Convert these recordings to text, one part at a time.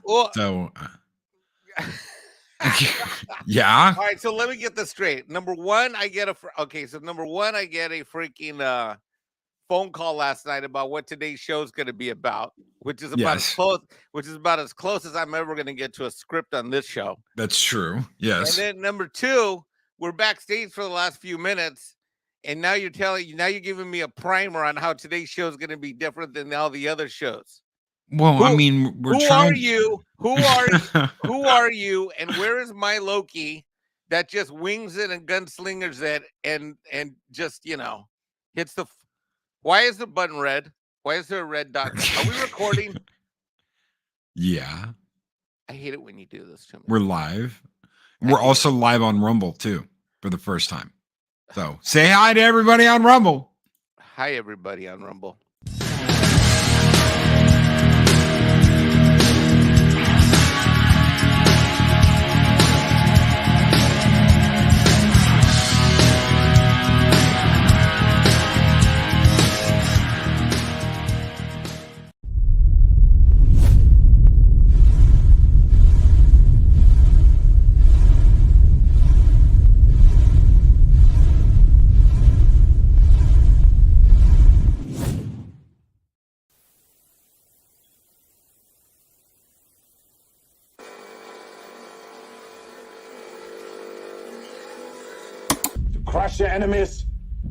Well, So, yeah. all right, so let me get this straight. Number one, I get a freaking phone call last night about what today's show is going to be about, which is about Yes. as close as I'm ever going to get to a script on this show. That's true. Yes. And then number two, we're backstage for the last few minutes, and now you're giving me a primer on how today's show is going to be different than all the other shows. Well, I mean, we're trying. Are you? Who are you? And where is my Loki that just wings it and gunslingers it and just hits the? Why is the button red? Why is there a red dot? Are we recording? Yeah. I hate it when you do this to me. We're live. We're also live on Rumble too for the first time. So say hi to everybody on Rumble. Hi, everybody on Rumble. Crush your enemies,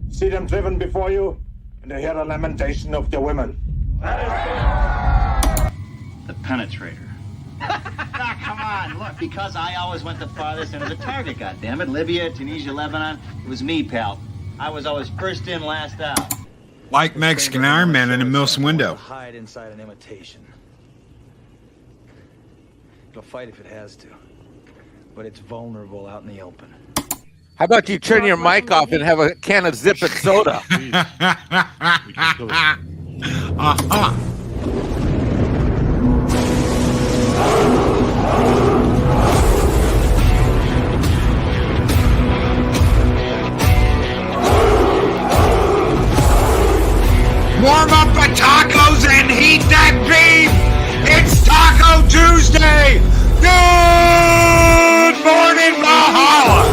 see them driven before you, and hear the lamentation of their women. The penetrator. Come on, look, because I always went the farthest into the target, goddammit. Libya, Tunisia, Lebanon. It was me, pal. I was always first in, last out. Like Mexican Ironman in a Mills window. Hide inside an imitation. It'll fight if it has to, but it's vulnerable out in the open. How about you turn your mic off and have a can of Zip It soda? Warm up the tacos and heat that beef. It's Taco Tuesday. Good morning, Valhalla.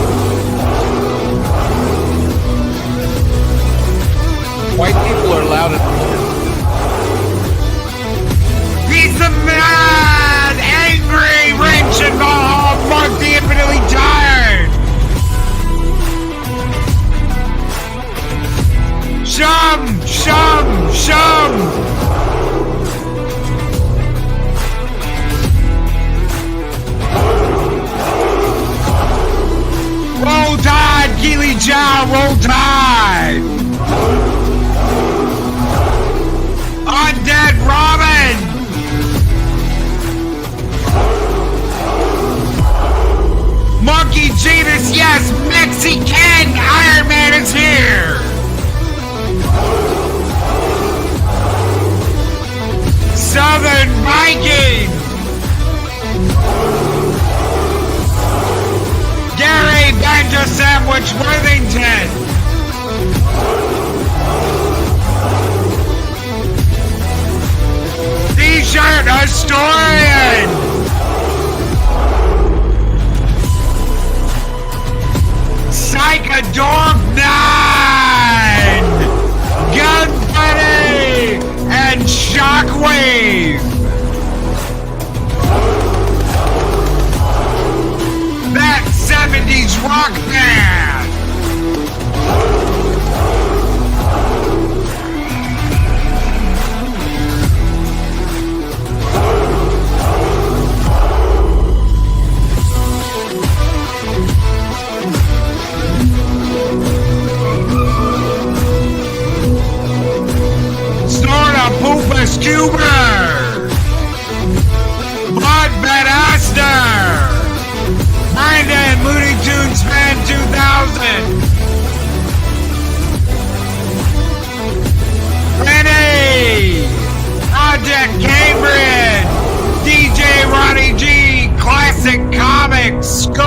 White people are loud at He's the mad, angry, wrenching Valhalla Mark, the infinitely tired. Shum, shum, shum. Roll Tide, Geely Chow, roll Tide. Undead Robin! Monkey Jesus, yes, Mexican Ironman is here! Southern Viking! Gary Banjo Sandwich Worthington! T-shirt historian! Psychodog 9! Gunfunny! And Shockwave! That 70s rock band! Poopa Scuba! Bud Badaster! Brandon Looney Tunes Fan 2000! Renee! Project Cambridge! DJ Ronnie G! Classic Comics! Go!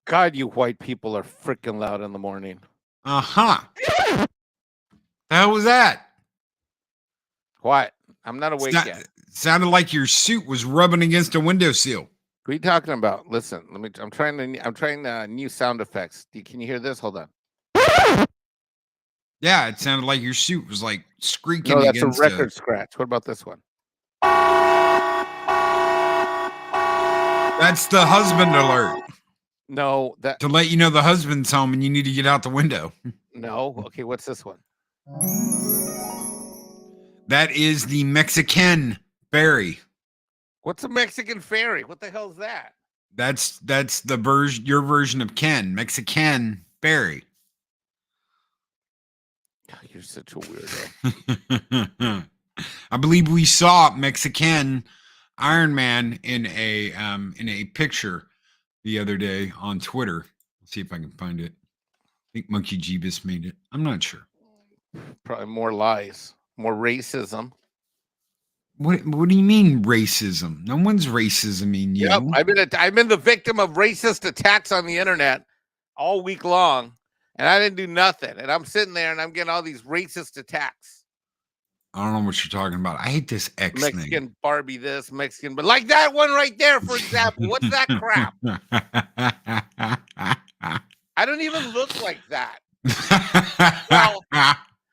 God, you white people are freaking loud in the morning. Uh-huh. The hell was that? What? I'm not awake yet. Sounded like your suit was rubbing against a windowsill. What are you talking about? Listen, I'm trying new sound effects. Can you hear this? Hold on. Yeah, it sounded like your suit was like squeaking No, that's a against record scratch. What about this one? That's the husband alert. No, To let you know the husband's home and you need to get out the window. no. Okay, what's this one? That is the Mexican ferry. What's a Mexican ferry? What the hell is that? That's the your version of Ken, Mexican ferry. You're such a weirdo. I believe we saw Mexican Ironman in a picture the other day on Twitter. Let's see if I can find it. I think Monkey Jeebus made it. I'm not sure. Probably more lies, more racism. What do you mean racism? No one's racism-ing you. Yep, I've been the victim of racist attacks on the internet all week long, and I didn't do nothing. And I'm sitting there and I'm getting all these racist attacks. I don't know what you're talking about. I hate this X Mexican thing. Barbie this, Mexican, but like that one right there, for example. What's that crap? I don't even look like that.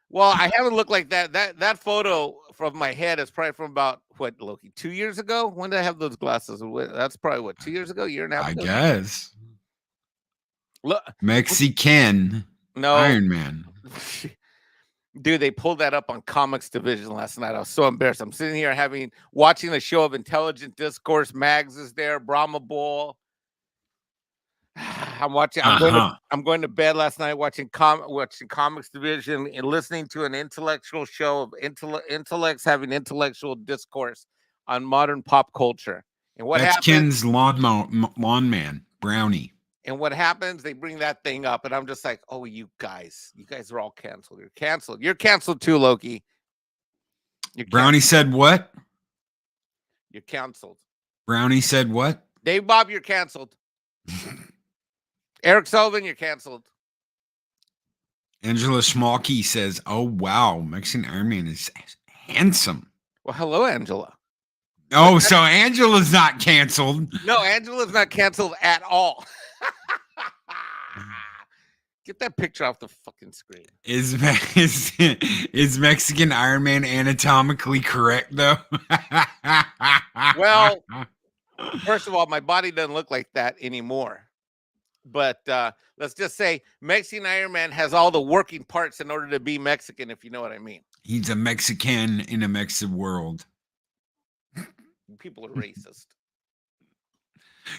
Well, I haven't looked like that. That photo from my head is probably from about what, Loki, 2 years ago? When did I have those glasses? That's probably what, 2 years ago, year and a half I ago? guess. Look, Mexican Ironman. Dude, they pulled that up on Comics Division last night. I was so embarrassed. I'm sitting here watching a show of Intelligent Discourse. Mags is there, Brahma Bull. I'm going to bed last night watching Comics Division and listening to an intellectual show of intellects having intellectual discourse on modern pop culture. And what That's happens? Ken's lawn man, Brownie. And what happens? They bring that thing up, and I'm just like, oh, you guys are all canceled. You're canceled. You're canceled too, Loki. Brownie said what? You're canceled. Brownie said what? Dave Bob, you're canceled. Eric Sullivan, you're canceled. Angela Schmalke says, oh, wow, Mexican Ironman is handsome. Well, hello, Angela. Oh, so Angela's not canceled. No, Angela's not canceled at all. Get that picture off the fucking screen. Is Mexican Ironman anatomically correct, though? Well, first of all, my body doesn't look like that anymore. But let's just say Mexican Ironman has all the working parts in order to be Mexican, if you know what I mean. He's a Mexican in a Mexican world. People are racist.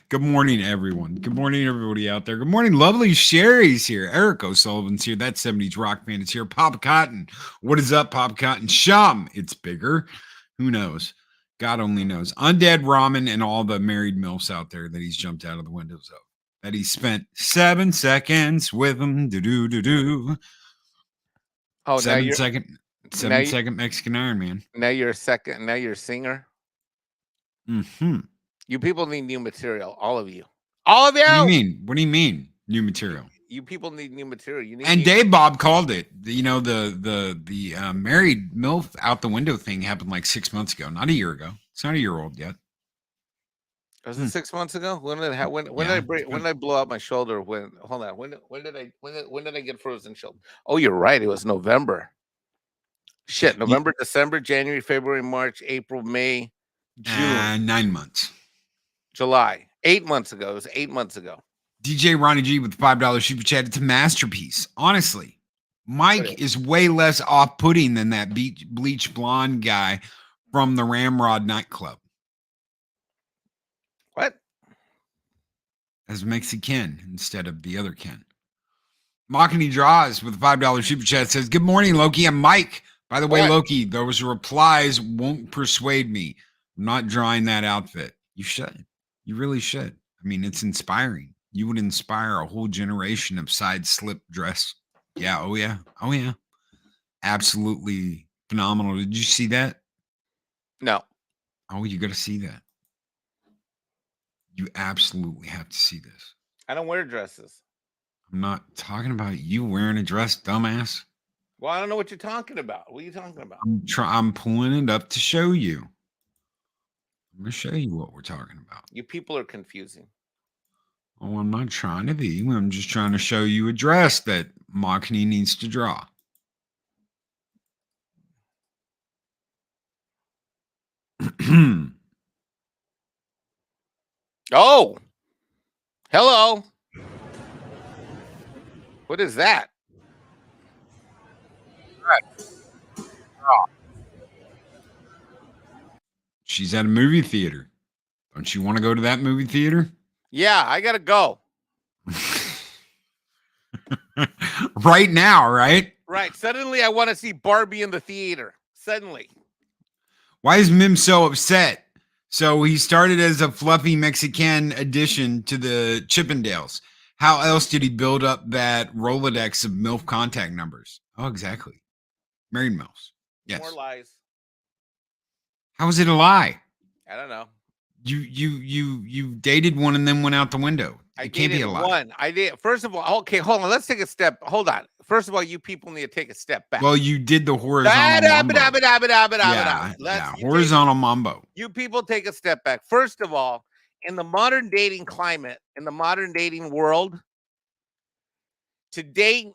Good morning, everyone. Good morning, everybody out there. Good morning, lovely Sherry's here. Eric O'Sullivan's here. That 70s rock band is here. Pop Cotton. What is up, Pop Cotton? Shum. It's bigger. Who knows? God only knows. Undead Ramen and all the married MILFs out there that he's jumped out of the windows of. That he spent 7 seconds with them. Do. Oh, 7 second Mexican Ironman. Now you're a singer. Mm-hmm. You people need new material. All of you. All of you. What do you mean? What do you mean? New material. You people need new material. You need. And Dave Bob called it. You know, the married MILF out the window thing happened like 6 months ago, not a year ago. It's not a year old yet. Was it 6 months ago? When did I blow out my shoulder? When did I get frozen shoulder? Oh, you're right. It was November. Shit, November, December, January, February, March, April, May, June. 9 months. July. 8 months ago. It was 8 months ago. DJ Ronnie G with the $5 super chat. It's a masterpiece. Honestly, Mike is way less off-putting than that bleach blonde guy from the Ramrod nightclub. What? As Mexican instead of the other Ken. Mockany Draws with the $5 super chat says, good morning, Loki. I'm Mike. By the way, what? Loki, those replies won't persuade me. I'm not drawing that outfit. You should. You really should. I mean, it's inspiring. You would inspire a whole generation of side slip dress. Yeah. Oh, yeah. Oh, yeah. Absolutely phenomenal. Did you see that? No. Oh, you got to see that. You absolutely have to see this. I don't wear dresses. I'm not talking about you wearing a dress, dumbass. Well, I don't know what you're talking about. What are you talking about? I'm pulling it up to show you. I'm going to show you what we're talking about. You people are confusing. Oh, I'm not trying to be. I'm just trying to show you a dress that Machini needs to draw. Oh, hello. What is that? She's at a movie theater. Don't you want to go to that movie theater? Yeah, I gotta go. Right now, right? Right. Suddenly, I want to see Barbie in the theater. Suddenly. Why is Mim so upset? So he started as a fluffy Mexican addition to the Chippendales. How else did he build up that Rolodex of MILF contact numbers? Oh, exactly. Married MILFs. Yes. More lies. How is it a lie? I don't know. You dated one and then went out the window. I It can't be dated a lie. one. I did. First of all, okay, hold on. Let's take a step. Hold on. First of all, you people need to take a step back. Well, you did the horizontal mambo. Yeah, Let's horizontal mambo. You people take a step back. First of all, in the modern dating climate, in the modern dating world, to date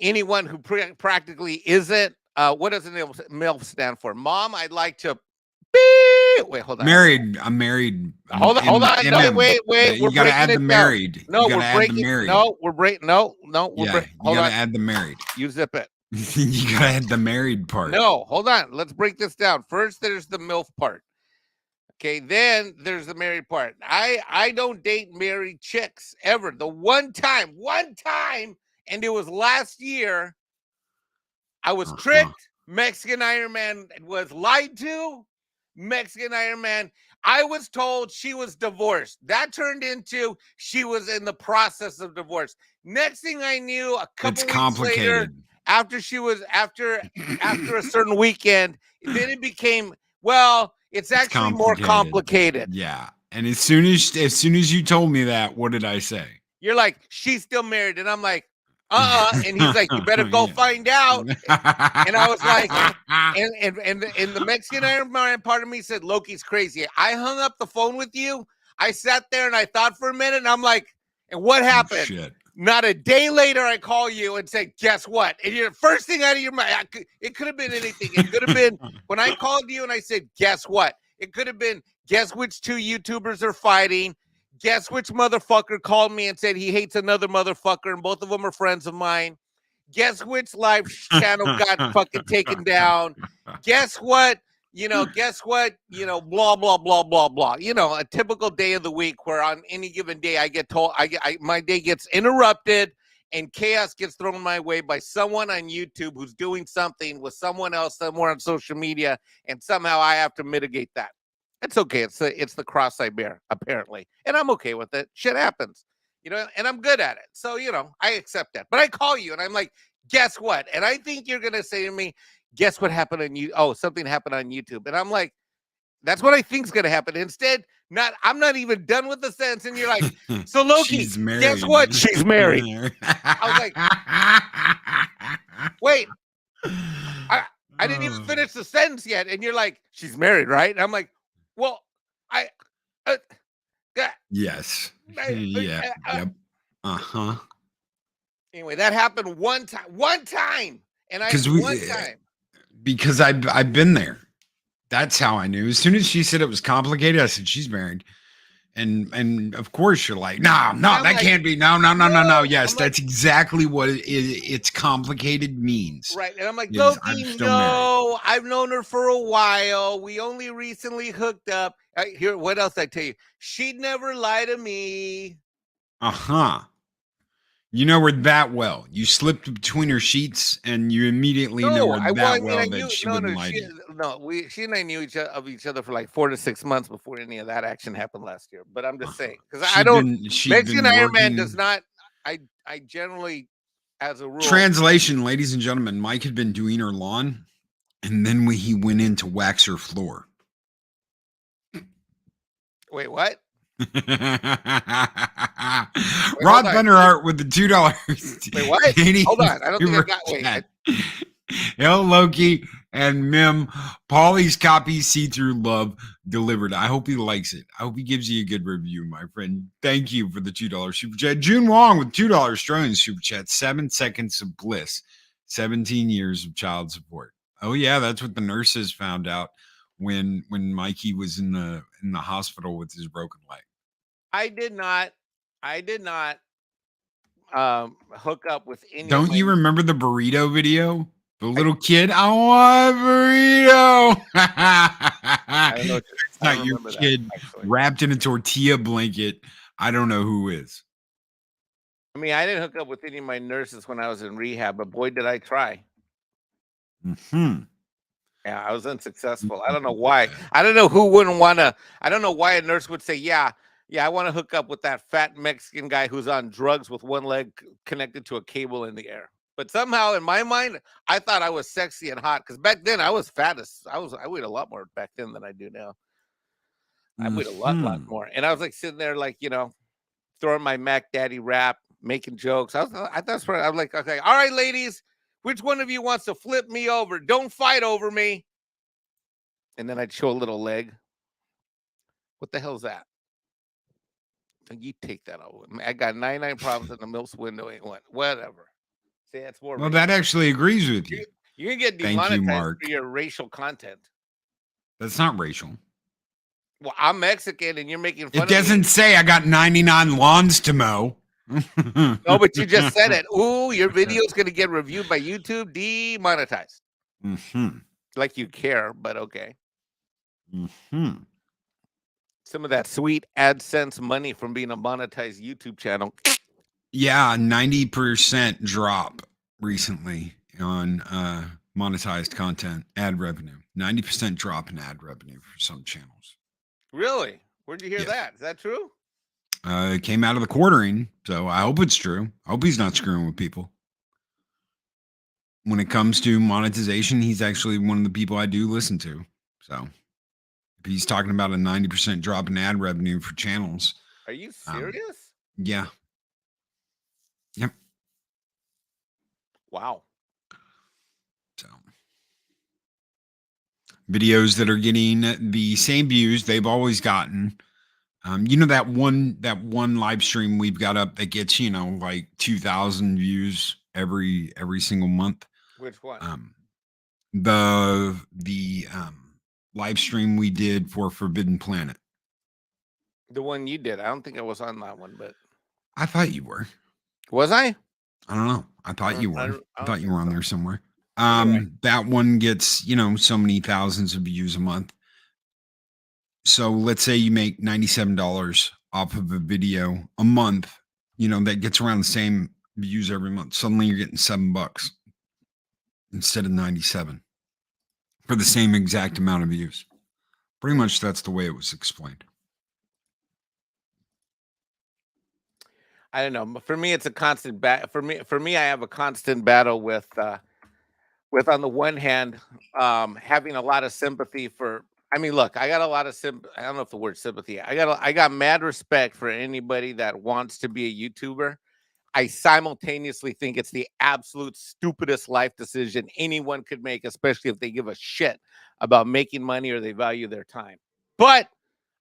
anyone who practically isn't, what does MILF stand for? Mom, I'd like to. Wait, hold on. Married. I'm married. Hold on. No, wait. You got to add the married. No, we're breaking. No, we're breaking. No, you got to add the married. You zip it. You got to add the married part. No, hold on. Let's break this down. First, there's the MILF part. Okay, then there's the married part. I don't date married chicks ever. The one time, and it was last year, I was tricked. Mexican Ironman was lied to. Mexican Ironman. I was told she was divorced. That turned into she was in the process of divorce. Next thing I knew, a couple weeks later, after a certain weekend, then it became, well, it's actually more complicated. Yeah. And as soon as you told me that, what did I say? You're like, she's still married. And I'm like, and he's like, you better go find out. And I was like, and the Mexican Ironman part of me said, Loki's crazy. I hung up the phone with you. I sat there and I thought for a minute, and I'm like, and what happened? Oh, shit. Not a day later, I call you and say, guess what? And your first thing out of your mind, it could have been anything. It could have been when I called you and I said, guess what? It could have been, guess which two YouTubers are fighting? Guess which motherfucker called me and said he hates another motherfucker, and both of them are friends of mine. Guess which live channel got fucking taken down? Guess what? Blah, blah, blah, blah, blah. A typical day of the week where on any given day I get told, my day gets interrupted and chaos gets thrown my way by someone on YouTube who's doing something with someone else somewhere on social media, and somehow I have to mitigate that. It's okay. It's the cross I bear, apparently. And I'm okay with it. Shit happens, and I'm good at it. So, I accept that. But I call you and I'm like, guess what? And I think you're going to say to me, guess what happened on you? Oh, something happened on YouTube. And I'm like, that's what I think is going to happen. Instead, I'm not even done with the sentence. And you're like, so Loki, guess what? She's married. I was like, wait, I didn't even finish the sentence yet. And you're like, she's married, right? And I'm like, well, yes. Yeah. Yep. Uh-huh. Anyway, that happened one time. And one time. Because I've been there. That's how I knew. As soon as she said it was complicated, I said, she's married. And of course you're like, no, that can't be. No. Yes, that's exactly what it's complicated means. Right. And I'm like, Loki, no, I've known her for a while. We only recently hooked up. Here, what else I tell you? She'd never lie to me. Uh-huh. You know her that well. You slipped between her sheets and you immediately know her that well that she wouldn't lie to you. No, she and I knew each other for like 4 to 6 months before any of that action happened last year. But I'm just saying, because Mexican Ironman does not, I generally, as a rule. Translation, ladies and gentlemen, Mike had been doing her lawn and then he went in to wax her floor. Wait, what? Rod on. Thunderheart with the $2. Wait, what? Hold on. I don't think I got. Wait. Hell, Loki and Mim, Paulie's copy, See Through Love delivered. I hope he likes it. I hope he gives you a good review, my friend. Thank you for the $2 super chat. June Wong with $2 Australian super chat. 7 seconds of bliss. 17 years of child support. Oh yeah, that's what the nurses found out when Mikey was in the hospital with his broken leg. I did not hook up with any. Don't you remember the burrito video? The little kid, I want a burrito. I don't know. It's not your kid wrapped in a tortilla blanket. I don't know who is. I mean, I didn't hook up with any of my nurses when I was in rehab, but boy, did I try. Mm-hmm. Yeah, I was unsuccessful. I don't know why. I don't know who wouldn't want to. I don't know why a nurse would say, yeah, I want to hook up with that fat Mexican guy who's on drugs with one leg connected to a cable in the air. But somehow in my mind, I thought I was sexy and hot because back then I was fattest. I weighed a lot more back then than I do now. I weighed a lot more. And I was like sitting there, like, throwing my Mac Daddy rap, making jokes. I thought I was like, okay, all right, ladies, which one of you wants to flip me over? Don't fight over me. And then I'd show a little leg. What the hell's that? You take that over. I got 99 problems in the MILF's window. Ain't one. Whatever. See, that's more. Well, that actually agrees with you. You're gonna get demonetized for your racial content. That's not racial. Well, I'm Mexican, and you're making fun. It doesn't say I got 99 lawns to mow. No, but you just said it. Ooh, your video is gonna get reviewed by YouTube, demonetized. Mm-hmm. Like you care, but okay. Mm-hmm. Some of that sweet AdSense money from being a monetized YouTube channel. Yeah, 90% drop recently on monetized content, ad revenue. 90% drop in ad revenue for some channels. Really? Where'd you hear that? Is that true? It came out of the quartering, so I hope it's true. I hope he's not screwing with people. When it comes to monetization, he's actually one of the people I do listen to. So if he's talking about a 90% drop in ad revenue for channels. Are you serious? Yeah. Yep. Wow. So videos that are getting the same views they've always gotten. That one live stream we've got up that gets, like 2,000 views every single month. Which one? The live stream we did for Forbidden Planet. The one you did. I don't think I was on that one, but I thought you were. Was I? I don't know. I thought you were. I thought you were on there somewhere. Anyway. That one gets, so many thousands of views a month. So let's say you make $97 off of a video a month, that gets around the same views every month. Suddenly you're getting $7 instead of 97 for the same exact amount of views. Pretty much that's the way it was explained. I don't know. For me, it's a constant battle. For me, I have a constant battle with on the one hand, having a lot of sympathy for. I mean, look, I got a lot of I don't know if the word sympathy. I got mad respect for anybody that wants to be a YouTuber. I simultaneously think it's the absolute stupidest life decision anyone could make, especially if they give a shit about making money or they value their time. But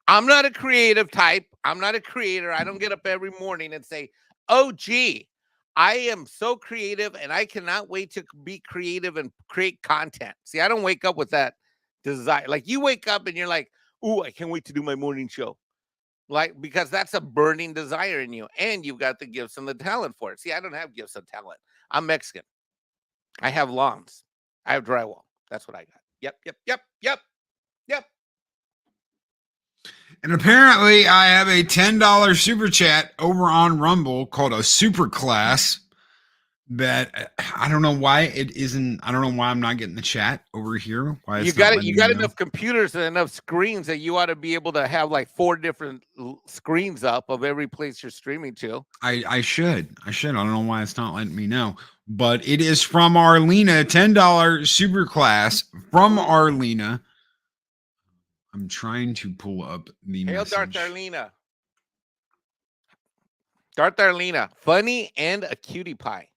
I'm not a creative type. I'm not a creator. I don't get up every morning and say, oh, gee, I am so creative and I cannot wait to be creative and create content. See, I don't wake up with that desire. Like you wake up and you're like, ooh, I can't wait to do my morning show. Like, because that's a burning desire in you. And you've got the gifts and the talent for it. See, I don't have gifts and talent. I'm Mexican. I have lawns. I have drywall. That's what I got. Yep. And apparently I have a $10 super chat over on Rumble called a super class that I don't know why it isn't. I don't know why I'm not getting the chat over here. Why you got it? You got enough computers and enough screens that you ought to be able to have like 4 different screens up of every place you're streaming to. I should. I don't know why it's not letting me know. But it is from Arlena, $10 super class from Arlena. I'm trying to pull up the Hail message. Darth Arlena. Darth Arlena, funny and a cutie pie.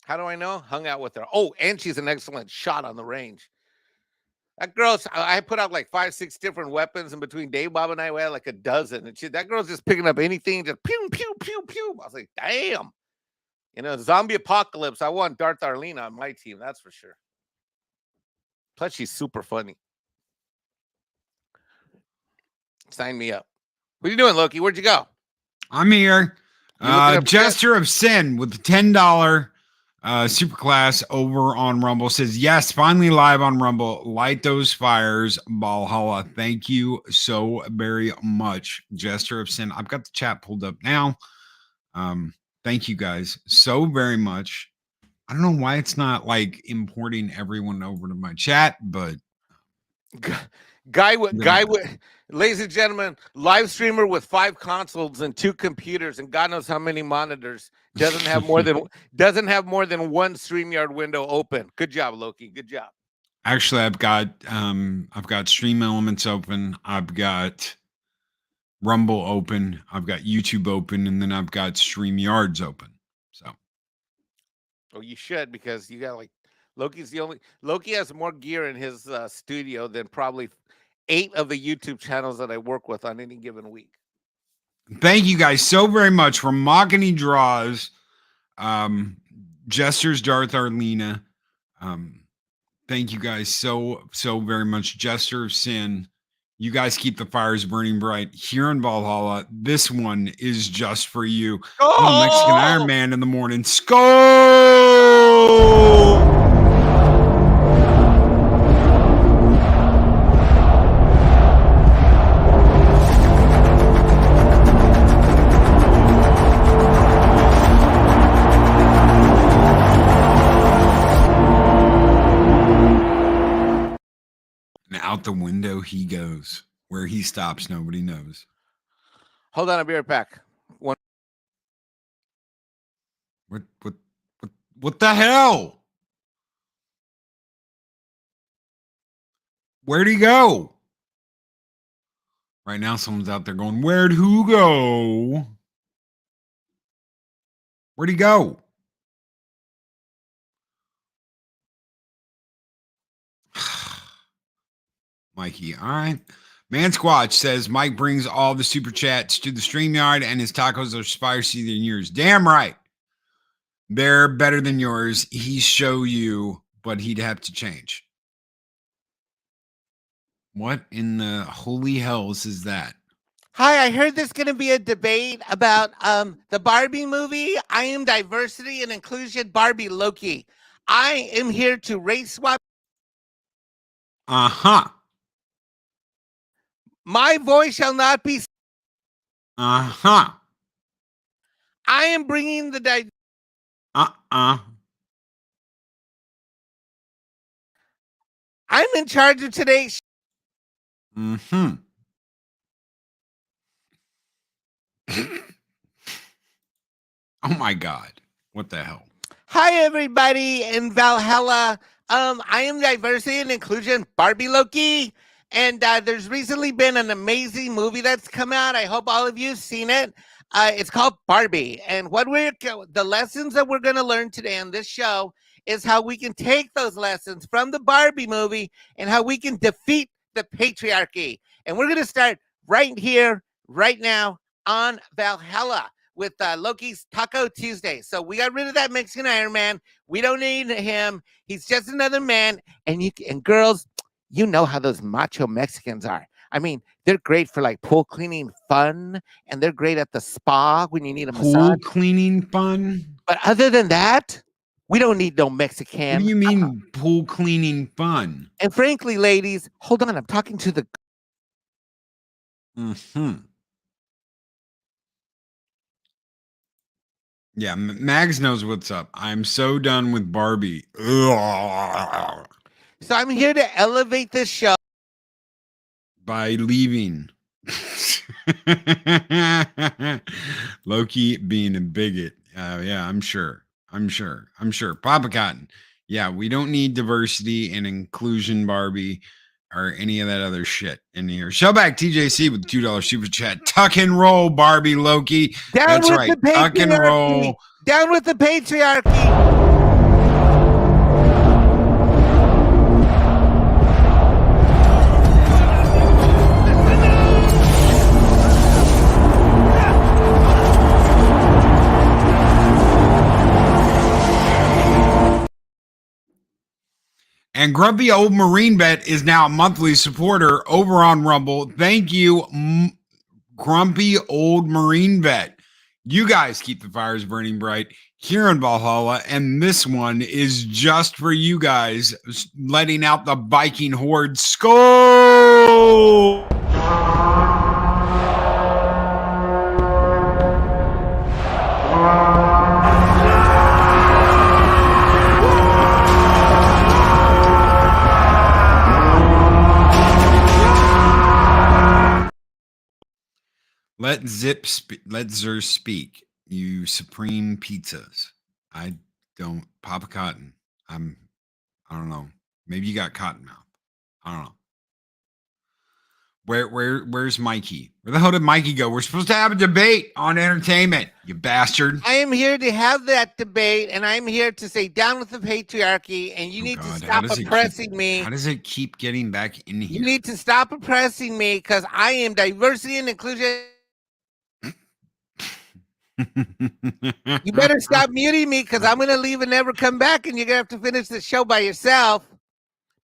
How do I know? Hung out with her. Oh, and she's an excellent shot on the range. That girl's, I put out like 5, 6 different weapons, and between Dave, Bob, and I, we had like a dozen. And that girl's just picking up anything, just pew, pew, pew, pew. I was like, damn. Zombie apocalypse. I want Darth Arlena on my team. That's for sure. Plus, she's super funny. Sign me up. What are you doing, Loki? Where'd you go? I'm here. You looking up Jester of Sin with the $10 super class over on Rumble says, yes, finally live on Rumble. Light those fires, Valhalla. Thank you so very much, Jester of Sin. I've got the chat pulled up now. Thank you guys so very much. I don't know why it's not like importing everyone over to my chat, but guy with ladies and gentlemen, live streamer with 5 consoles and 2 computers and God knows how many monitors, doesn't have more than one StreamYard window open. Good job, Loki. Good job. Actually, I've got Stream Elements open, I've got Rumble open, I've got YouTube open, and then I've got StreamYards open. So Oh, you should, because you got Loki has more gear in his studio than probably 8 of the YouTube channels that I work with on any given week. thank you guys so very much for Mahogany Draws, Jester's Darth Arlena. Thank you guys so very much. Jester of Sin. You guys keep the fires burning bright here in Valhalla. This one is just for you. Oh! Mexican Ironman in the morning. Skull! Out the window he goes. Where he stops, nobody knows. Hold on, I'll be right back. What the hell? Where'd he go? Right now, someone's out there going, where'd who go? Where'd he go? Mikey, all right. Man Squatch says Mike brings all the super chats to the StreamYard and his tacos are spicier than yours. Damn right. They're better than yours. He show you, but he'd have to change. What in the holy hells is that? Hi, I heard there's going to be a debate about the Barbie movie. I am diversity and inclusion Barbie Loki. I am here to race swap. Uh-huh. My voice shall not be. Uh-huh. I am bringing the Uh-uh. I'm in charge of today's. Mm-hmm. Oh my God. What the hell? Hi, everybody in Valhalla. I am diversity and inclusion Barbie Loki. And there's recently been an amazing movie that's come out. I hope all of you have seen it. It's called Barbie. And the lessons that we're going to learn today on this show is how we can take those lessons from the Barbie movie and how we can defeat the patriarchy. And we're going to start right here, right now on Valhalla with Loki's Taco Tuesday. So we got rid of that Mexican Ironman. We don't need him. He's just another man. And girls, you know how those macho Mexicans are. I mean, they're great for like pool cleaning fun, and they're great at the spa when you need a massage. Pool cleaning fun? But other than that, we don't need no Mexican. What do you mean pool cleaning fun? And frankly, ladies, hold on. I'm talking to the... Mm-hmm. Yeah, Mags knows what's up. I'm so done with Barbie. Ugh. So I'm here to elevate this show. By leaving. Loki being a bigot. Yeah, I'm sure. Papa Cotton. Yeah, we don't need diversity and inclusion, Barbie. or any of that other shit in here. Showback TJC with $2 super chat. Tuck and roll, Barbie Loki. Down That's with right. the Tuck and roll. patriarchy. Down with the patriarchy. And Grumpy Old Marine Bet is now a monthly supporter over on Rumble. Thank you, Grumpy Old Marine Bet. You guys keep the fires burning bright here in Valhalla. And this one is just for you guys, letting out the Viking horde. Skull! Let Zer speak. You supreme pizzas. I don't. Papa Cotton. I don't know. Maybe you got cotton mouth. I don't know. Where's Mikey? Where the hell did Mikey go? We're supposed to have a debate on entertainment, you bastard. I am here to have that debate, and I'm here to say down with the patriarchy, and you need to stop oppressing me. How does it keep getting back in here? You need to stop oppressing me because I am diversity and inclusion. You better stop muting me because I'm going to leave and never come back, and you're going to have to finish the show by yourself.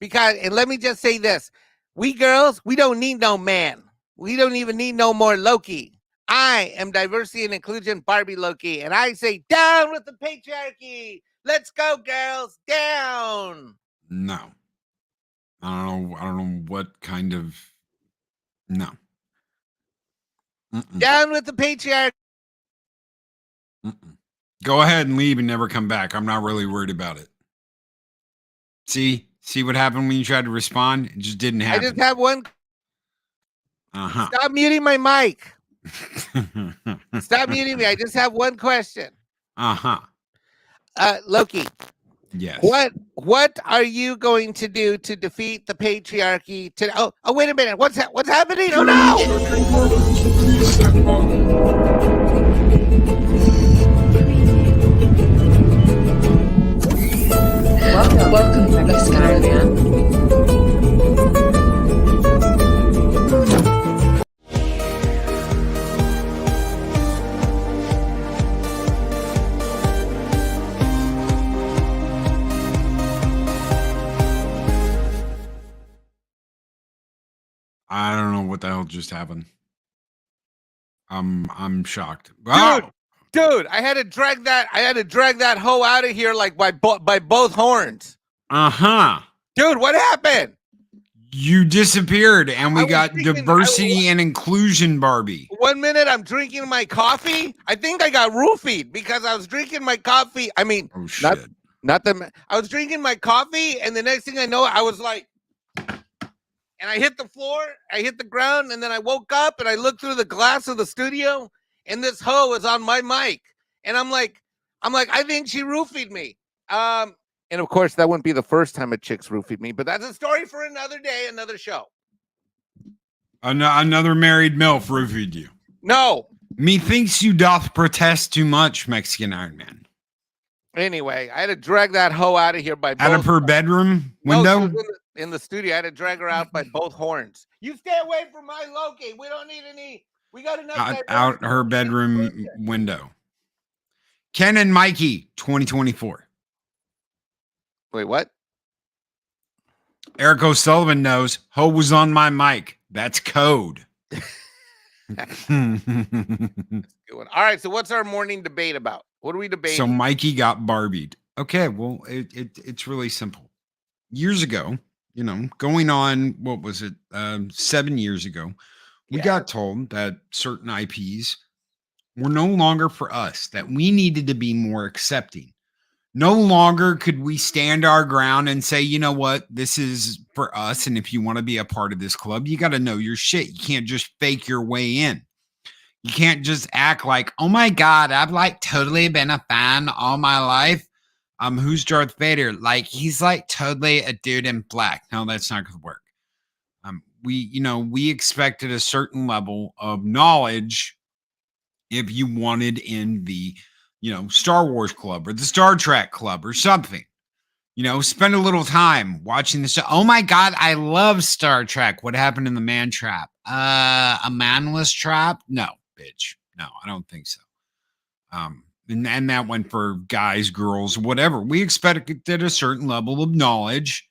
And let me just say this. We girls, we don't need no man. We don't even need no more Loki. I am diversity and inclusion Barbie Loki, and I say down with the patriarchy. Let's go, girls, down. No. I don't know what kind of no. Down with the patriarchy. Go ahead and leave and never come back. I'm not really worried about it. See what happened when you tried to respond? It just didn't happen. I just have one. Stop muting my mic. Stop muting me. I just have one question. Loki. Yes. What are you going to do to defeat the patriarchy? Oh, wait a minute. What's happening? Oh no! Welcome to Mexican Ironman. I don't know what the hell just happened. I'm shocked. Dude, I had to drag that hoe out of here like by both horns. Dude, what happened? You disappeared, and we got diversity and inclusion, Barbie. 1 minute I'm drinking my coffee. I think I got roofied because I was drinking my coffee. I mean, oh shit. I was drinking my coffee, and the next thing I know, I was like, and I hit the floor, I hit the ground, and then I woke up and I looked through the glass of the studio, and this hoe is on my mic. And I'm like, I think she roofied me. And of course, that wouldn't be the first time a chick's roofied me, but that's a story for another day, another show. Another married MILF roofied you. No. Methinks you doth protest too much, Mexican Ironman. Anyway, I had to drag that hoe out of here by out of her bedroom window? No, in the studio. I had to drag her out by both horns. You stay away from my Loki. We don't need any. We got enough. Out her bedroom window. Ken and Mikey, 2024. Wait, what? Eric O'Sullivan knows. Ho was on my mic. That's code. Good one. All right. So what's our morning debate about? What are we debating? So Mikey got Barbied. Okay. Well, it's really simple. Years ago, going on, what was it? 7 years ago, we got told that certain IPs were no longer for us, that we needed to be more accepting. No longer could we stand our ground and say, you know what, this is for us. And if you want to be a part of this club, you got to know your shit. You can't just fake your way in. You can't just act like, oh my God, I've like totally been a fan all my life. Who's Darth Vader? Like, he's like totally a dude in black. No, that's not going to work. we expected a certain level of knowledge if you wanted in the, Star Wars club or the Star Trek club or something. Spend a little time watching the show. Oh my God, I love Star Trek. What happened in the man trap? A man was trapped? No, bitch. No, I don't think so. And that went for guys, girls, whatever. We expected a certain level of knowledge.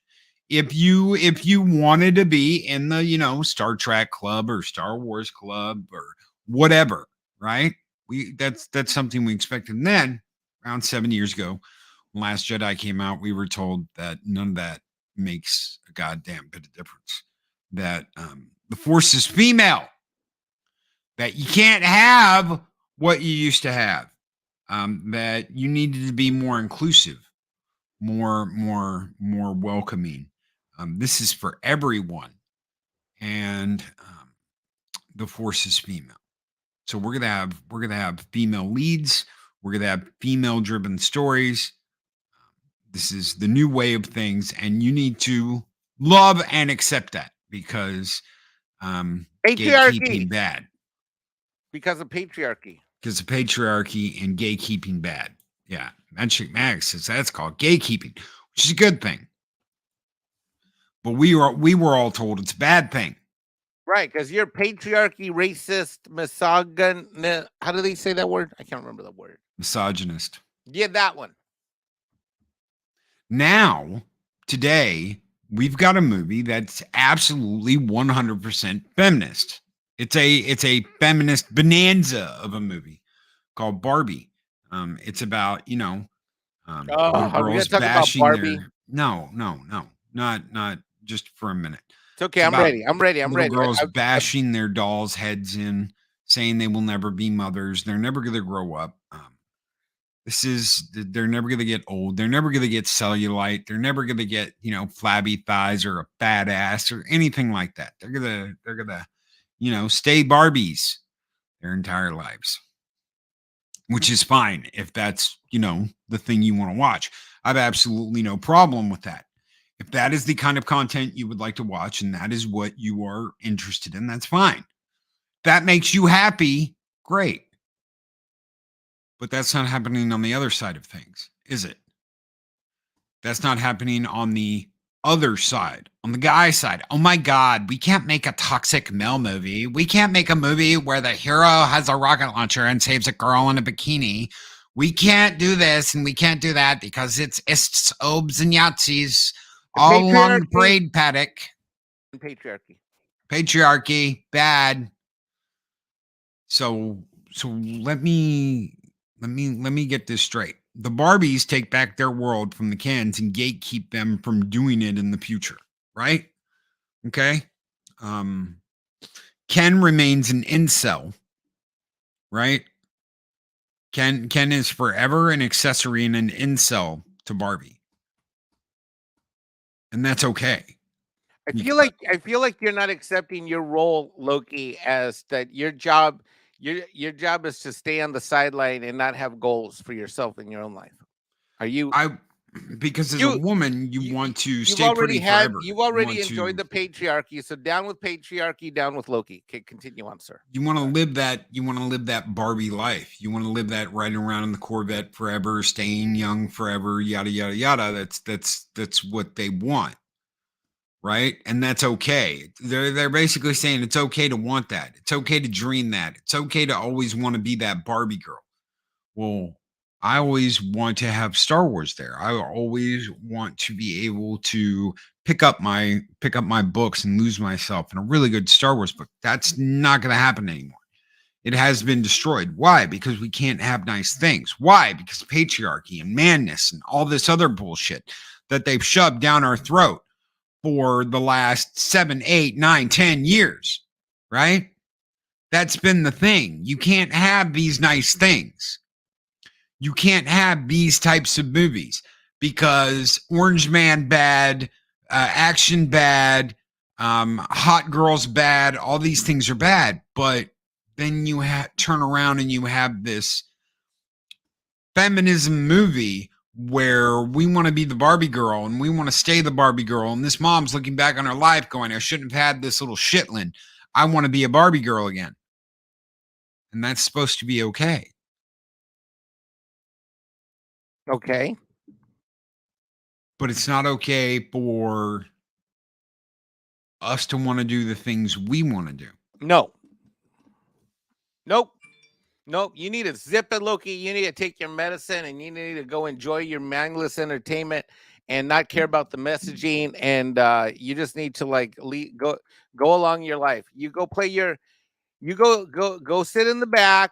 If you wanted to be in the, Star Trek club or Star Wars club or whatever, right? That's something we expected. And then around 7 years ago, when Last Jedi came out, we were told that none of that makes a goddamn bit of difference. That the Force is female. That you can't have what you used to have. That you needed to be more inclusive, more welcoming. This is for everyone, and the Force is female. So we're gonna have female leads. We're gonna have female driven stories. This is the new way of things, and you need to love and accept that because gatekeeping bad. Because of patriarchy. Because of patriarchy and gatekeeping bad. Yeah, Magic Mag says that's called gatekeeping, which is a good thing. But we were all told it's a bad thing. Right, because you're patriarchy, racist, misogynist. How do they say that word? I can't remember the word. Misogynist. Yeah, that one. Now, today, we've got a movie that's absolutely 100% feminist. It's a feminist bonanza of a movie called Barbie. It's about, little girls bashing their... No, not just for a minute. It's okay. I'm ready. I'm ready. Girls bashing their dolls' heads in, saying they will never be mothers. They're never going to grow up. They're never going to get old. They're never going to get cellulite. They're never going to get, flabby thighs or a fat ass or anything like that. They're going to, stay Barbies their entire lives, which is fine if that's, the thing you want to watch. I have absolutely no problem with that. If that is the kind of content you would like to watch and that is what you are interested in, that's fine. That makes you happy, great. But that's not happening on the other side of things, is it? That's not happening on the other side, on the guy side. Oh my God, we can't make a toxic male movie. We can't make a movie where the hero has a rocket launcher and saves a girl in a bikini. We can't do this and we can't do that because it's ists, obes, and Yahtzees all along the parade paddock. Patriarchy, bad. So let me get this straight. The Barbies take back their world from the Kens and gatekeep them from doing it in the future, right? Okay. Ken remains an incel, right? Ken is forever an accessory and an incel to Barbie. And that's okay. I feel like you're not accepting your role, Loki, as that your job is to stay on the sideline and not have goals for yourself in your own life. Are you? Because as a woman, you want to stay pretty forever. You've already enjoyed the patriarchy, so down with patriarchy, down with Loki. Okay, continue on, sir. You want to live that. You want to live that Barbie life. You want to live that riding around in the Corvette forever, staying young forever, yada yada yada. That's what they want, right? And that's okay. They're basically saying it's okay to want that. It's okay to dream that. It's okay to always want to be that Barbie girl. Well, I always want to have Star Wars there. I always want to be able to pick up my books and lose myself in a really good Star Wars book. That's not going to happen anymore. It has been destroyed. Why? Because we can't have nice things. Why? Because patriarchy and madness and all this other bullshit that they've shoved down our throat for the last 7, 8, 9, 10 years, right? That's been the thing. You can't have these nice things. You can't have these types of movies because Orange Man bad, action bad, hot girls bad, all these things are bad. But then you turn around and you have this feminism movie where we want to be the Barbie girl and we want to stay the Barbie girl. And this mom's looking back on her life going, I shouldn't have had this little shitland. I want to be a Barbie girl again. And that's supposed to be okay. Okay. But it's not okay for us to want to do the things we want to do. No. Nope. Nope. You need to zip it, Loki. You need to take your medicine and you need to go enjoy your mindless entertainment and not care about the messaging. And you just need to like go along your life. You go play your you go sit in the back.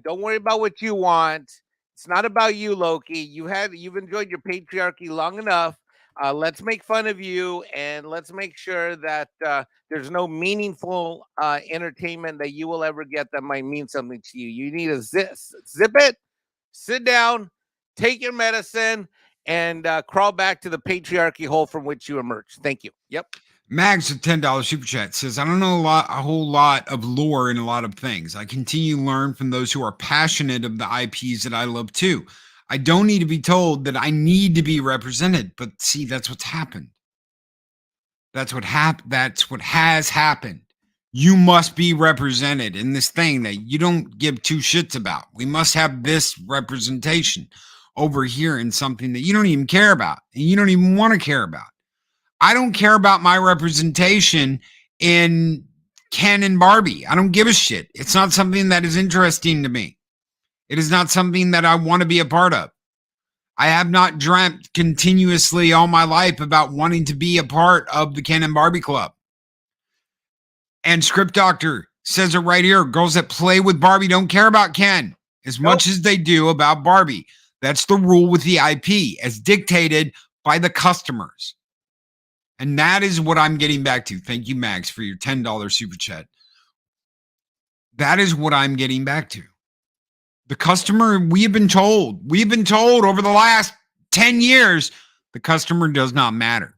Don't worry about what you want. It's not about you, Loki. You've enjoyed your patriarchy long enough. Let's make fun of you and let's make sure that there's no meaningful entertainment that you will ever get that might mean something to you. You need to zip it, sit down, take your medicine, and crawl back to the patriarchy hole from which you emerged. Thank you. Yep. Mags with $10 super chat says, I don't know a whole lot of lore in a lot of things. I continue to learn from those who are passionate of the IPs that I love too. I don't need to be told that I need to be represented, but see, that's what's happened. That's what has happened. You must be represented in this thing that you don't give two shits about. We must have this representation over here in something that you don't even care about and you don't even want to care about. I don't care about my representation in Ken and Barbie. I don't give a shit. It's not something that is interesting to me. It is not something that I want to be a part of. I have not dreamt continuously all my life about wanting to be a part of the Ken and Barbie Club. And Script Doctor says it right here. Girls that play with Barbie don't care about Ken as much as they do about Barbie. That's the rule with the IP as dictated by the customers. And that is what I'm getting back to. Thank you, Max, for your $10 super chat. That is what I'm getting back to. The customer, we've been told over the last 10 years, the customer does not matter.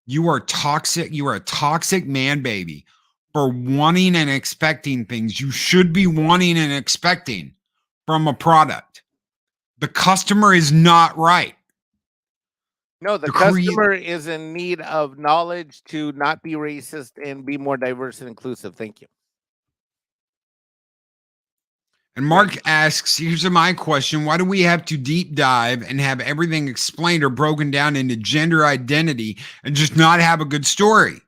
You are toxic. You are a toxic man, baby, for wanting and expecting things you should be wanting and expecting from a product. The customer is not right. No, the customer is in need of knowledge to not be racist and be more diverse and inclusive. Thank you. And Mark asks, here's my question. Why do we have to deep dive and have everything explained or broken down into gender identity and just not have a good story?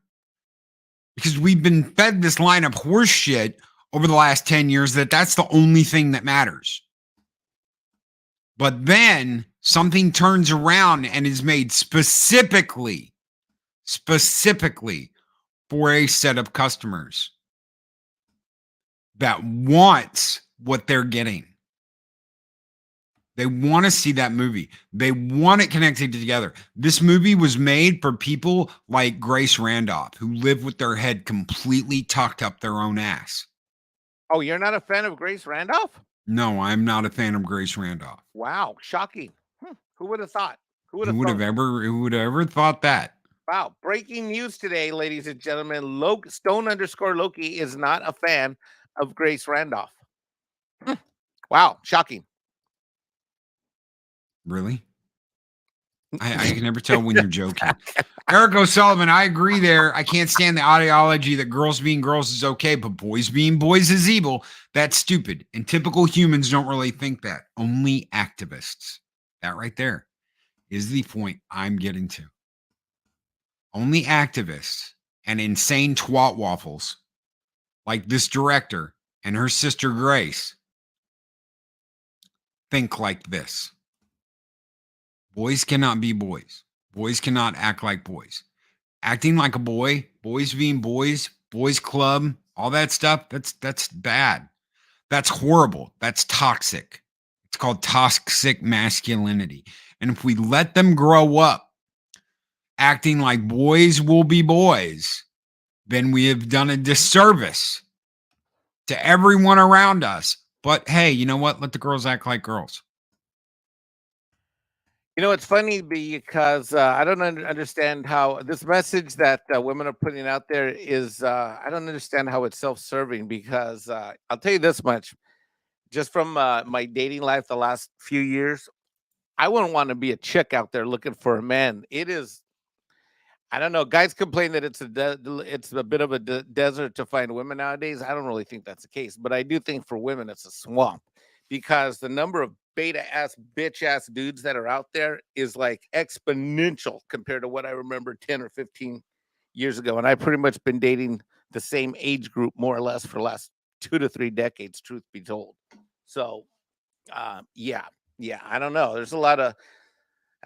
Because we've been fed this line of horse shit over the last 10 years that's the only thing that matters. But then something turns around and is made specifically for a set of customers that wants what they're getting. They want to see that movie. They want it connected together. This movie was made for people like Grace Randolph, who live with their head completely tucked up their own ass. Oh, you're not a fan of Grace Randolph? No, I'm not a fan of Grace Randolph. Wow, shocking. Who would have thought? Who would have ever thought that? Wow, breaking news today, ladies and gentlemen. Stone_Loki is not a fan of Grace Randolph. Wow, shocking. Really? I can never tell when you're joking. Eric O'Sullivan, I agree there. I can't stand the ideology that girls being girls is okay, but boys being boys is evil. That's stupid. And typical humans don't really think that. Only activists. That right there is the point I'm getting to. Only activists and insane twat waffles like this director and her sister Grace think like this. Boys cannot be boys. Boys cannot act like boys. Acting like a boy, boys being boys, boys club, all that stuff, that's bad. That's horrible. That's toxic. It's called toxic masculinity. And if we let them grow up acting like boys will be boys, then we have done a disservice to everyone around us. But hey, you know what? Let the girls act like girls. You know, it's funny because I don't understand how this message that women are putting out there is, I don't understand how it's self-serving because I'll tell you this much, just from my dating life the last few years, I wouldn't want to be a chick out there looking for a man. It is. I don't know. Guys complain that it's a bit of a desert to find women nowadays. I don't really think that's the case, but I do think for women it's a swamp because the number of beta ass bitch ass dudes that are out there is like exponential compared to what I remember 10 or 15 years ago. And I've pretty much been dating the same age group more or less for the last 2 to 3 decades, truth be told. So, yeah, I don't know. There's a lot of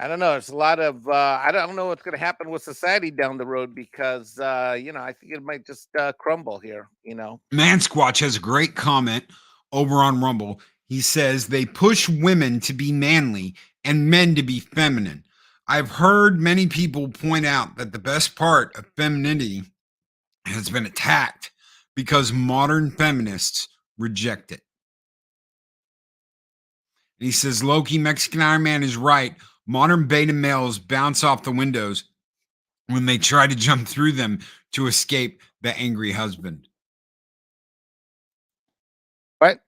I don't know. There's a lot of I don't know what's going to happen with society down the road because I think it might just crumble here. Man Squatch has a great comment over on Rumble. He says they push women to be manly and men to be feminine. I've heard many people point out that the best part of femininity has been attacked because modern feminists reject it. And he says Loki, Mexican Ironman is right. Modern beta males bounce off the windows when they try to jump through them to escape the angry husband. What?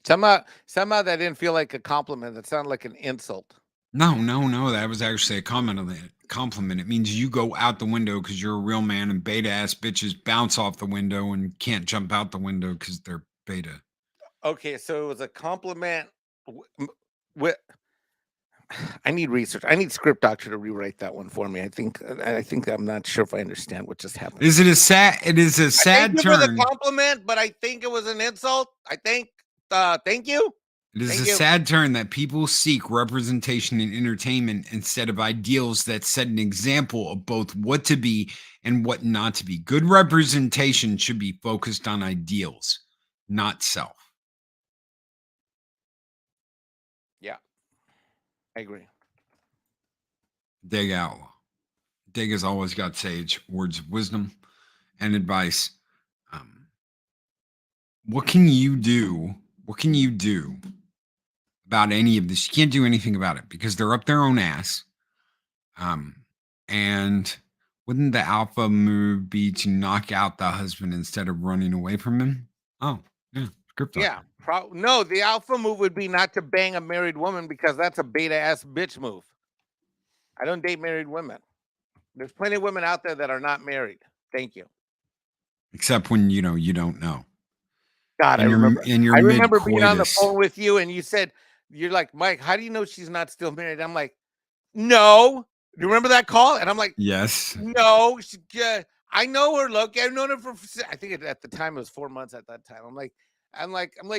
Somehow that didn't feel like a compliment. That sounded like an insult. No. That was actually a compliment. It means you go out the window because you're a real man, and beta ass bitches bounce off the window and can't jump out the window because they're beta. Okay, so it was a compliment. I need research. I need Script Doctor to rewrite that one for me. I think I'm not sure if I understand what just happened. It is a sad thank you turn. for the compliment, but I think it was an insult. I think. Thank you. It is sad turn that people seek representation in entertainment instead of ideals that set an example of both what to be and what not to be. Good representation should be focused on ideals, not self. Yeah, I agree. Dig Outlaw. Dig has always got sage words of wisdom and advice. What can you do? What can you do about any of this? You can't do anything about it because they're up their own ass. And wouldn't the alpha move be to knock out the husband instead of running away from him? Oh, yeah. Yeah. No, the alpha move would be not to bang a married woman because that's a beta ass bitch move. I don't date married women. There's plenty of women out there that are not married. Thank you. Except when you don't know. God, I remember being on the phone with you, and you said, "You're like, Mike, how do you know she's not still married?" I'm like, "No." Do you remember that call? And I'm like, "Yes." No, I know her. Loki, I've known her for. I think at the time it was 4 months. At that time, I'm like,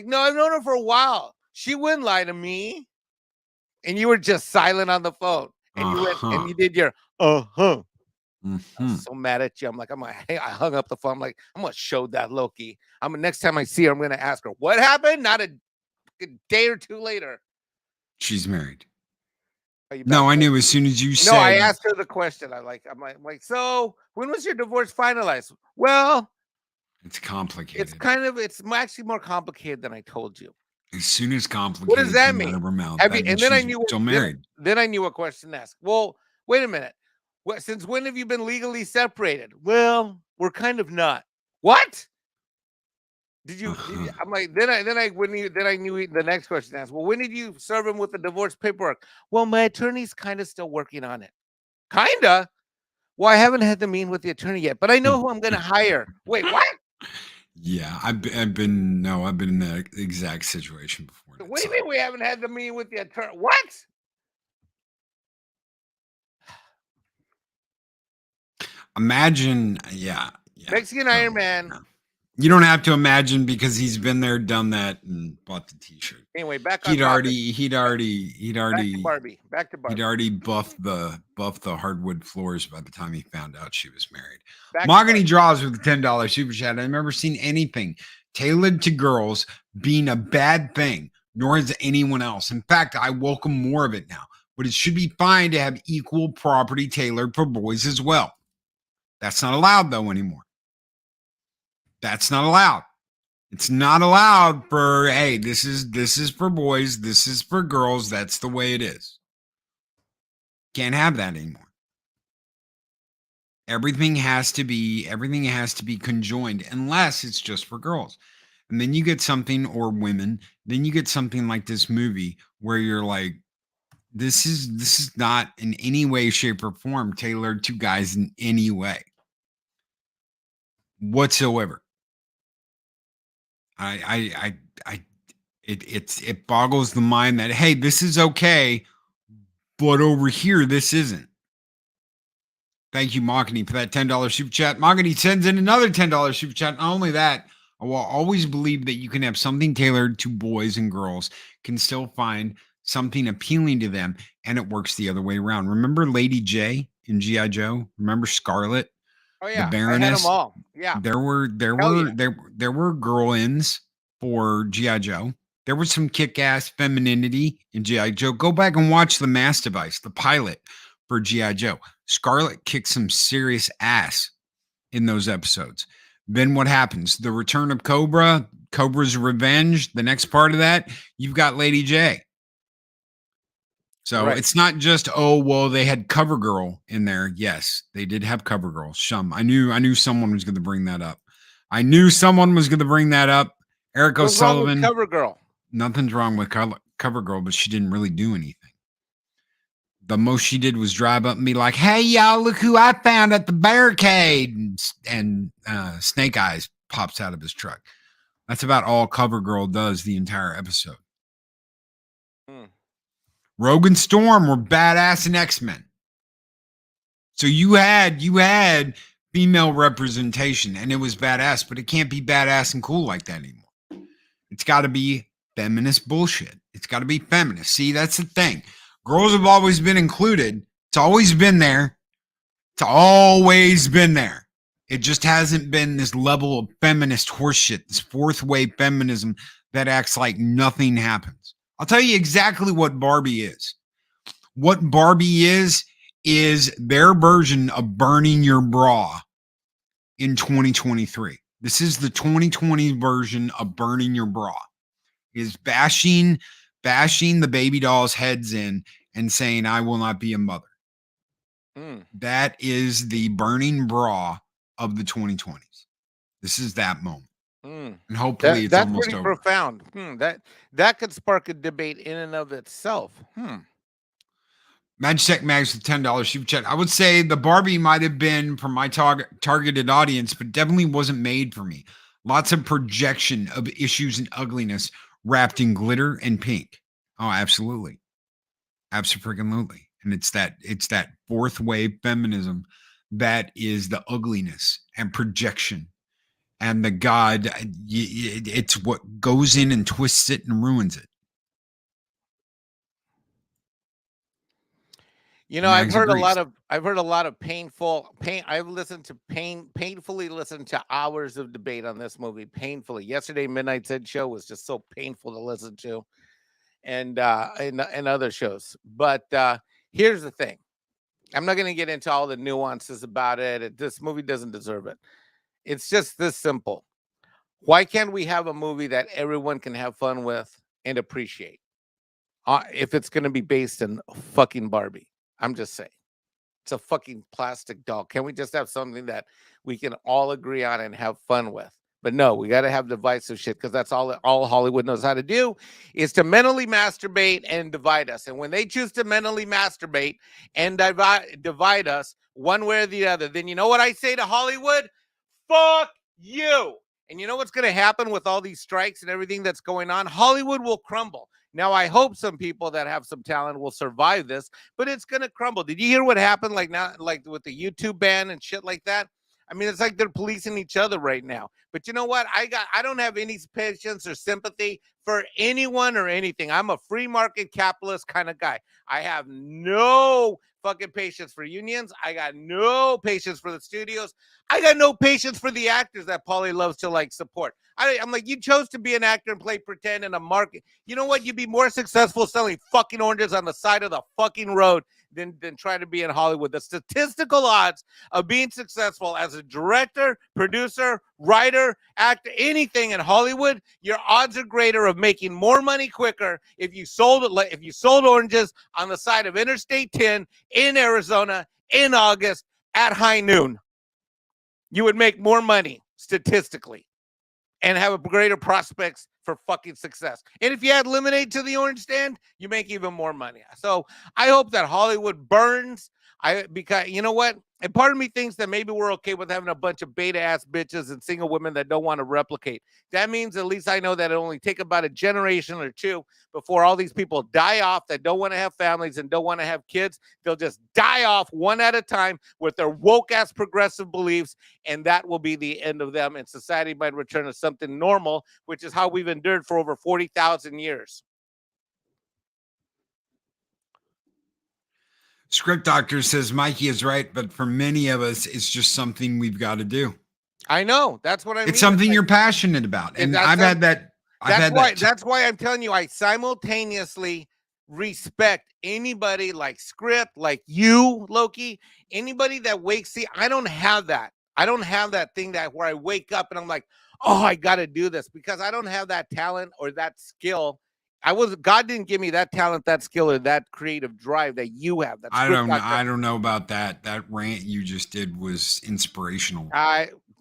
no, I've known her for a while. She wouldn't lie to me. And you were just silent on the phone, and you went and you did your Mm-hmm. I'm so mad at you. I'm like, I hung up the phone. I'm like, I'm gonna show that Loki. Next time I see her, I'm gonna ask her what happened. Not a day or two later, she's married. No, I knew as soon as you said. No, I asked her the question. I'm like, so when was your divorce finalized? Well, it's complicated. It's actually more complicated than I told you. As soon as complicated, what does that mean? And then I knew still married. Then I knew what question to ask. Well, wait a minute. Since when have you been legally separated? Well, we're kind of not. What? Did you? I'm like, then I knew the next question to ask. Well, when did you serve him with the divorce paperwork? Well, my attorney's kind of still working on it. Kinda. Well, I haven't had the meeting with the attorney yet, but I know who I'm going to hire. Wait, what? Yeah, I've been in that exact situation before. What do you mean we haven't had the meeting with the attorney? What? Imagine, yeah. Mexican Ironman. You don't have to imagine because he's been there, done that, and bought the T-shirt. Anyway, back on He'd already back to Barbie. He'd already buffed the hardwood floors by the time he found out she was married. Mahogany Draws with a $10 super chat. I've never seen anything tailored to girls being a bad thing, nor has anyone else. In fact, I welcome more of it now. But it should be fine to have equal property tailored for boys as well. That's not allowed though anymore. That's not allowed. It's not allowed for, hey, this is for boys, this is for girls. That's the way it is. Can't have that anymore. Everything has to be conjoined unless it's just for girls. And then you get something, or women, then you get something like this movie where you're like, this is not in any way, shape, or form tailored to guys in any way whatsoever. It boggles the mind that, hey, this is okay, but over here this isn't. Thank you, Mahogany, for that $10 super chat. Mahogany sends in another $10 super chat. Not only that, I will always believe that you can have something tailored to boys and girls, can still find something appealing to them, and it works the other way around. Remember Lady J in G.I. Joe? Remember Scarlet? Oh The yeah, I had Baroness? them all. Yeah. There Hell were yeah. there were girl ins for G.I. Joe. There was some kick-ass femininity in G.I. Joe. Go back and watch the Mass Device, the pilot for G.I. Joe. Scarlet kicked some serious ass in those episodes. Then what happens? The return of Cobra, Cobra's Revenge, the next part of that, you've got Lady J. So Right. it's not just, oh, well, they had CoverGirl in there. Yes, they did have CoverGirl. I knew someone was going to bring that up. I knew someone was going to bring that up. Eric What's wrong with O'Sullivan. CoverGirl? Nothing's wrong with CoverGirl, but she didn't really do anything. The most she did was drive up and be like, hey, y'all, look who I found at the barricade. And Snake Eyes pops out of his truck. That's about all CoverGirl does the entire episode. Rogue and Storm were badass in X-Men. So you had female representation, and it was badass, but it can't be badass and cool like that anymore. It's got to be feminist bullshit. It's got to be feminist. See, that's the thing. Girls have always been included. It's always been there. It's always been there. It just hasn't been this level of feminist horseshit, this fourth wave feminism that acts like nothing happens. I'll tell you exactly what Barbie is. What Barbie is their version of burning your bra in 2023. This is the 2020 version of burning your bra. Is bashing the baby dolls' heads in and saying, I will not be a mother. That is the burning bra of the 2020s. This is that moment. And hopefully it's almost pretty over. Profound. That could spark a debate in and of itself. Magitech Mags with $10 super chat. I would say the Barbie might have been for my targeted audience, but definitely wasn't made for me. Lots of projection of issues and ugliness wrapped in glitter and pink. Oh, absolutely. Absolutely. And it's that fourth wave feminism that is the ugliness and projection. And the God, it's what goes in and twists it and ruins it. You know, I've heard a lot of painful pain. I've listened to painfully listened to hours of debate on this movie. Painfully. Yesterday, Midnight Ed show was just so painful to listen to, and other shows. But here's the thing: I'm not going to get into all the nuances about it. This movie doesn't deserve it. It's just this simple. Why can't we have a movie that everyone can have fun with and appreciate? If it's going to be based in fucking Barbie. I'm just saying. It's a fucking plastic doll. Can we just have something that we can all agree on and have fun with? But no, we got to have divisive shit because that's all Hollywood knows how to do is to mentally masturbate and divide us. And when they choose to mentally masturbate and divide us one way or the other, then you know what I say to Hollywood? Fuck you. And you know what's going to happen with all these strikes and everything that's going on? Hollywood will crumble. Now, I hope some people that have some talent will survive this, but it's going to crumble. Did you hear what happened like with the YouTube ban and shit like that? I mean, it's like they're policing each other right now. But you know what? I don't have any patience or sympathy for anyone or anything. I'm a free market capitalist kind of guy. I have no fucking patience for unions. I got no patience for the studios. I got no patience for the actors that Paulie loves to support. I'm like, you chose to be an actor and play pretend in a market. You know what? You'd be more successful selling fucking oranges on the side of the fucking road than try to be in Hollywood. The statistical odds of being successful as a director, producer, writer, actor, anything in Hollywood, your odds are greater of making more money quicker if you sold oranges on the side of Interstate 10 in Arizona in August at high noon. You would make more money statistically. and have greater prospects for fucking success. And if you add lemonade to the orange stand, you make even more money. So I hope that Hollywood burns. Because you know what? And part of me thinks that maybe we're okay with having a bunch of beta ass bitches and single women that don't want to replicate. That means at least I know that it'll only take about a generation or two before all these people die off that don't want to have families and don't want to have kids. They'll just die off one at a time with their woke ass progressive beliefs, and that will be the end of them. And society might return to something normal, which is how we've endured for over 40,000 years. Script Doctor says Mikey is right, but for many of us, it's just something we've got to do. I know. That's what I mean. It's something you're passionate about. And I've had that. That's why I'm telling you, I simultaneously respect anybody like Script, like you, Loki, anybody that wakes. See, I don't have that. I don't have that thing that where I wake up and I'm like, oh, I got to do this, because I don't have that talent or that skill. God didn't give me that talent, that skill, or that creative drive that you have. I don't know about that. That rant you just did was inspirational.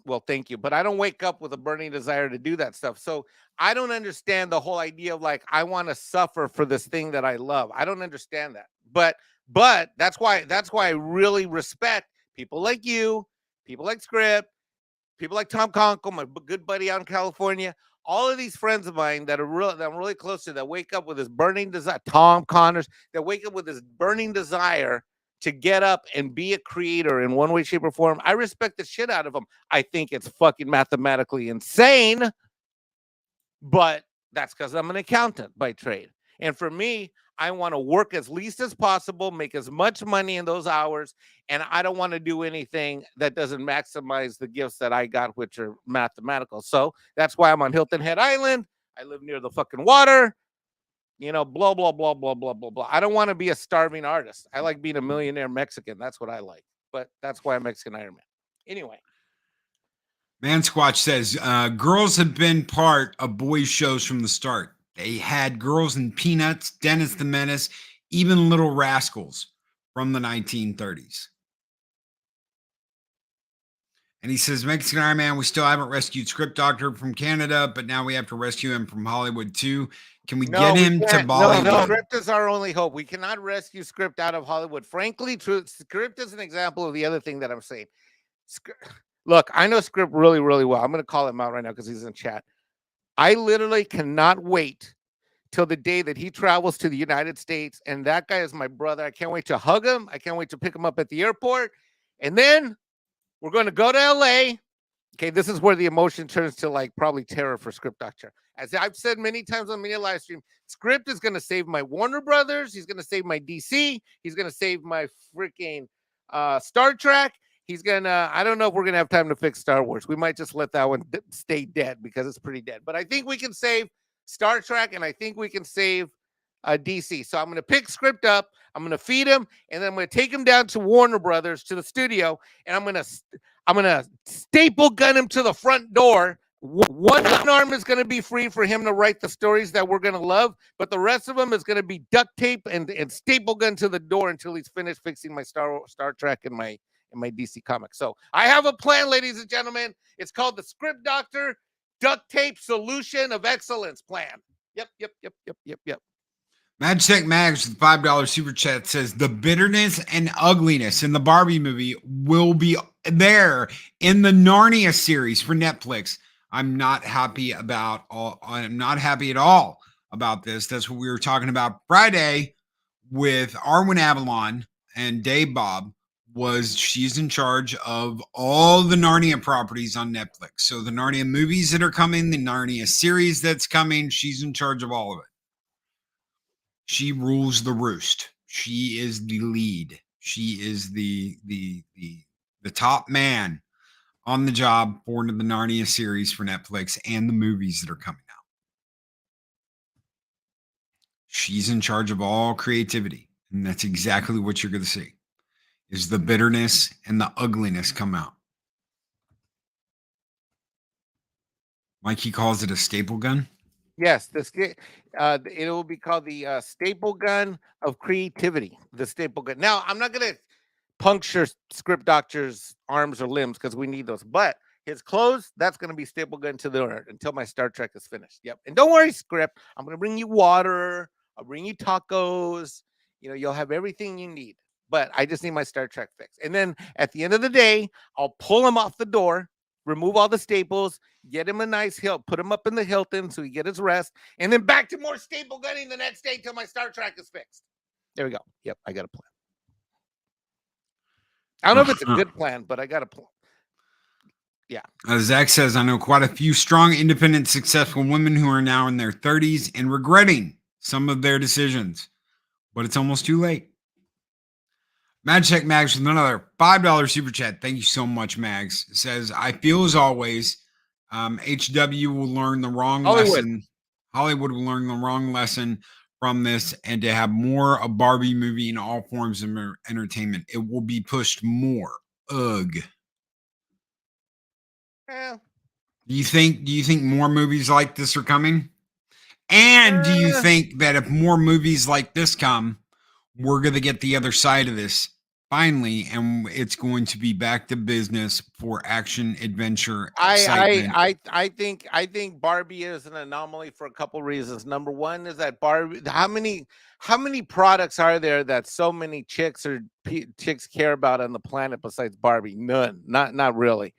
Well, thank you. But I don't wake up with a burning desire to do that stuff. So I don't understand the whole idea of like, I want to suffer for this thing that I love. I don't understand that. But that's why I really respect people like you, people like Script, people like Tom Conkle, my good buddy out in California. All of these friends of mine that I'm really close to, that wake up with this burning desire, Tom Connors, that wake up with this burning desire to get up and be a creator in one way, shape, or form. I respect the shit out of them. I think it's fucking mathematically insane, but that's because I'm an accountant by trade. And for me, I want to work as least as possible, make as much money in those hours, and I don't want to do anything that doesn't maximize the gifts that I got, which are mathematical. So that's why I'm on Hilton Head Island. I live near the fucking water. You know, blah, blah, blah, blah, blah, blah, blah. I don't want to be a starving artist. I like being a millionaire Mexican. That's what I like. But that's why I'm Mexican Ironman. Anyway. Man Squatch says, girls have been part of boys' shows from the start. They had girls in Peanuts, Dennis the Menace, even Little Rascals from the 1930s. And he says, Mexican Ironman, we still haven't rescued Script Doctor from Canada, but now we have to rescue him from Hollywood too. Can we get him to Bollywood? No, Script is our only hope. We cannot rescue Script out of Hollywood. Frankly, Script is an example of the other thing that I'm saying. Look, I know Script really, really well. I'm going to call him out right now because he's in chat. I literally cannot wait till the day that he travels to the United States. And that guy is my brother. I can't wait to hug him. I can't wait to pick him up at the airport. And then we're going to go to LA. Okay, this is where the emotion turns to like probably terror for Script Doctor. As I've said many times on media live stream, Script is going to save my Warner Brothers. He's going to save my DC. He's going to save my freaking Star Trek. He's going to, I don't know if we're going to have time to fix Star Wars. We might just let that one stay dead because it's pretty dead. But I think we can save Star Trek, and I think we can save DC. So I'm going to pick Script up. I'm going to feed him, and then I'm going to take him down to Warner Brothers, to the studio, and I'm going to staple gun him to the front door. One arm is going to be free for him to write the stories that we're going to love, but the rest of them is going to be duct tape and staple gun to the door until he's finished fixing my Star Trek and my DC comics. So I have a plan, ladies and gentlemen. It's called the Script Doctor Duct Tape Solution of Excellence Plan. Yep. Magtech Mags with $5 super chat says the bitterness and ugliness in the Barbie movie will be there in the Narnia series for Netflix. I'm not happy at all about this. That's what we were talking about Friday with Arwen Avalon and Dave Bob. She's in charge of all the Narnia properties on Netflix. So the Narnia movies that are coming, the Narnia series that's coming, she's in charge of all of it. She rules the roost. She is the lead. She is the top man on the job for the Narnia series for Netflix and the movies that are coming out. She's in charge of all creativity. And that's exactly what you're going to see. Is the bitterness and the ugliness come out. Mikey calls it a staple gun. Yes, it will be called the staple gun of creativity. The staple gun. Now, I'm not going to puncture Script Doctor's arms or limbs because we need those, but His clothes, that's going to be staple gun to the earth until my Star Trek is finished. Yep. And don't worry, script. I'm going to bring you water. I'll bring you tacos. You'll have everything you need. But I just need my Star Trek fix. And then at the end of the day, I'll pull him off the door, remove all the staples, get him a nice hilt, put him up in the Hilton so he get his rest, and then back to more staple gunning the next day till my Star Trek is fixed. There we go. Yep, I got a plan. I don't know if it's a good plan, but I got a plan. Yeah. Zach says, I know quite a few strong, independent, successful women who are now in their 30s and regretting some of their decisions, but it's almost too late. Magcheck Mags with another $5 super chat. Thank you so much, Mags. Says, I feel as always, HW will learn the wrong lesson. Hollywood will learn the wrong lesson from this, and to have more a Barbie movie in all forms of entertainment. It will be pushed more. Ugh. Yeah. Do you think more movies like this are coming? And do you think that if more movies like this come, we're going to get the other side of this finally, and it's going to be back to business for action, adventure, excitement? I think Barbie is an anomaly for a couple reasons. Number one is that Barbie. How many products are there that so many chicks care about on the planet besides Barbie? None. Not really.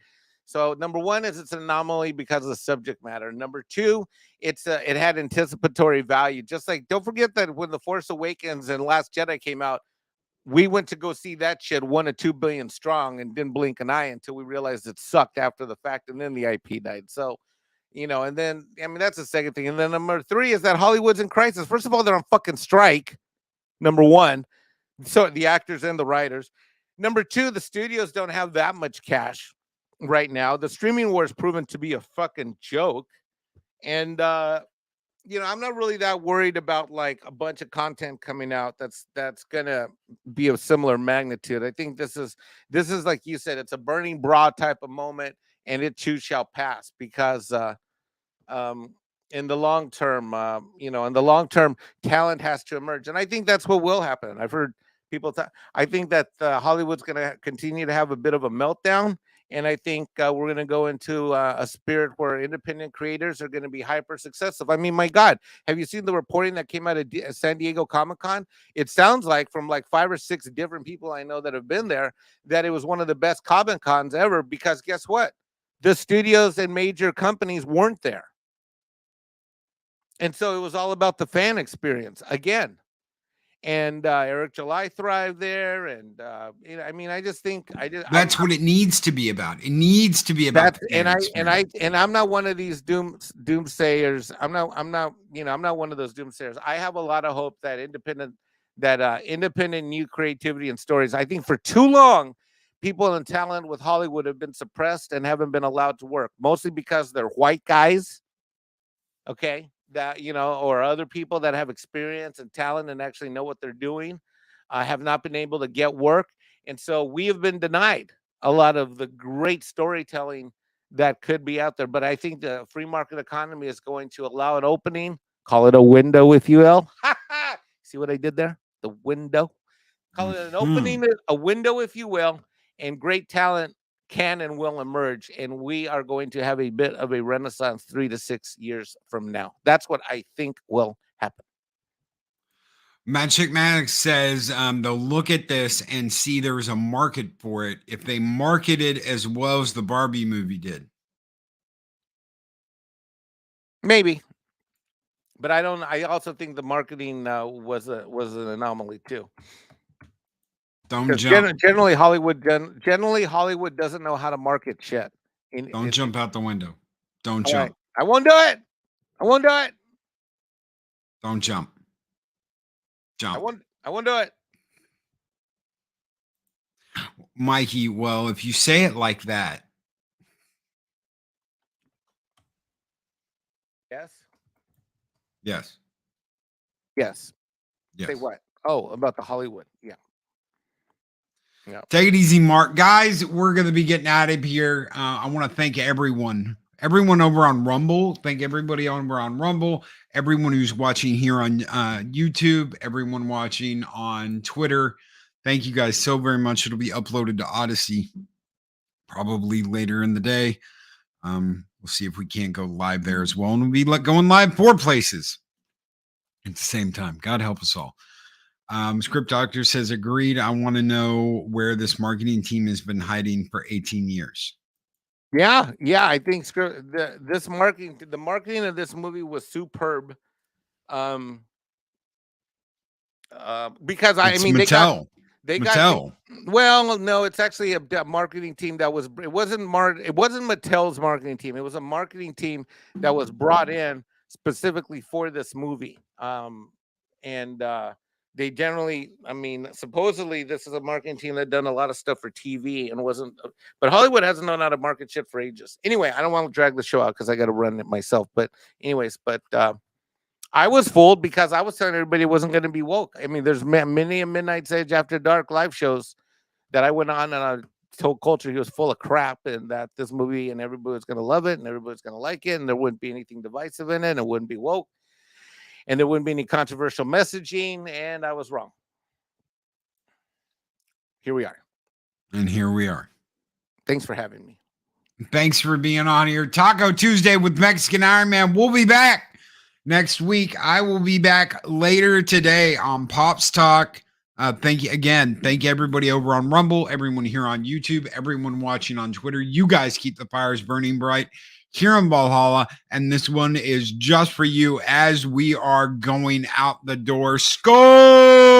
So number one is it's an anomaly because of the subject matter. Number two, it had anticipatory value. Just like, don't forget that when The Force Awakens and Last Jedi came out, we went to go see that shit 1 to 2 billion strong and didn't blink an eye until we realized it sucked after the fact, and then the IP died. So, and then that's the second thing. And then number three is that Hollywood's in crisis. First of all, they're on fucking strike. Number one, so the actors and the writers. Number two, the studios don't have that much cash right now. The streaming war has proven to be a fucking joke. And I'm not really that worried about like a bunch of content coming out that's gonna be of similar magnitude. I think this is like you said, it's a burning broad type of moment, and it too shall pass because in the long term, talent has to emerge, and I think that's what will happen. I've heard people talk. I think that Hollywood's going to continue to have a bit of a meltdown. And I think we're going to go into a spirit where independent creators are going to be hyper successful. I mean, my God, have you seen the reporting that came out of San Diego Comic-Con? It sounds like from like 5 or 6 different people I know that have been there that it was one of the best Comic-Cons ever, because guess what? The studios and major companies weren't there. And so it was all about the fan experience again. And Eric July thrived there, and I just think that's what it needs to be about. It needs to be about. And I'm not one of these doomsayers. I'm not one of those doomsayers. I have a lot of hope that independent new creativity and stories. I think for too long, people and talent with Hollywood have been suppressed and haven't been allowed to work, mostly because they're white guys. Okay. That or other people that have experience and talent and actually know what they're doing, have not been able to get work, and so we have been denied a lot of the great storytelling that could be out there. But I think the free market economy is going to allow an opening. Call it a window, if you will. See what I did there? The window. Call it an opening, a window, if you will, and great talent can and will emerge, and we are going to have a bit of a renaissance 3 to 6 years from now. That's what I think will happen. Magic Maddox says they'll look at this and see there's a market for it if they marketed as well as the Barbie movie did. Maybe, but I don't. I also think the marketing was an anomaly too. Don't jump. Generally, Hollywood doesn't know how to market shit. Don't jump out the window. Don't jump. Right. I won't do it. Don't jump. Jump. I won't do it. Mikey, well, if you say it like that. Yes. Yes. Yes. Yes. Say what? Oh, about the Hollywood. Yeah. Yeah. Take it easy, Mark. Guys, we're going to be getting out of here. I want to thank everyone over on Rumble. Thank everybody over on Rumble, everyone who's watching here on YouTube, everyone watching on Twitter. Thank you guys so very much. It'll be uploaded to Odyssey probably later in the day. We'll see if we can't go live there as well. And we'll be going live 4 places at the same time. God help us all. Script Doctor says, agreed. I want to know where this marketing team has been hiding for 18 years. Yeah. I think the marketing of this movie was superb. Because It's they Mattel. got well, no, it's actually a marketing team that it wasn't Mattel's marketing team. It was a marketing team that was brought in specifically for this movie. And they generally, supposedly this is a marketing team that done a lot of stuff for TV and but Hollywood hasn't known how to market shit for ages. Anyway, I don't want to drag the show out because I got to run it myself. But anyways, I was fooled because I was telling everybody it wasn't going to be woke. There's many a Midnight's Edge After Dark live shows that I went on and I told Culture he was full of crap and that this movie and everybody was going to love it and everybody's going to like it and there wouldn't be anything divisive in it and it wouldn't be woke and there wouldn't be any controversial messaging, and I was wrong. Here we are. And here we are. Thanks for having me. Thanks for being on here. Taco Tuesday with Mexican Ironman. We'll be back next week. I will be back later today on Pops Talk. Thank you again. Thank you everybody over on Rumble, everyone here on YouTube, everyone watching on Twitter. You guys keep the fires burning bright here in Valhalla. And this one is just for you as we are going out the door. Skol!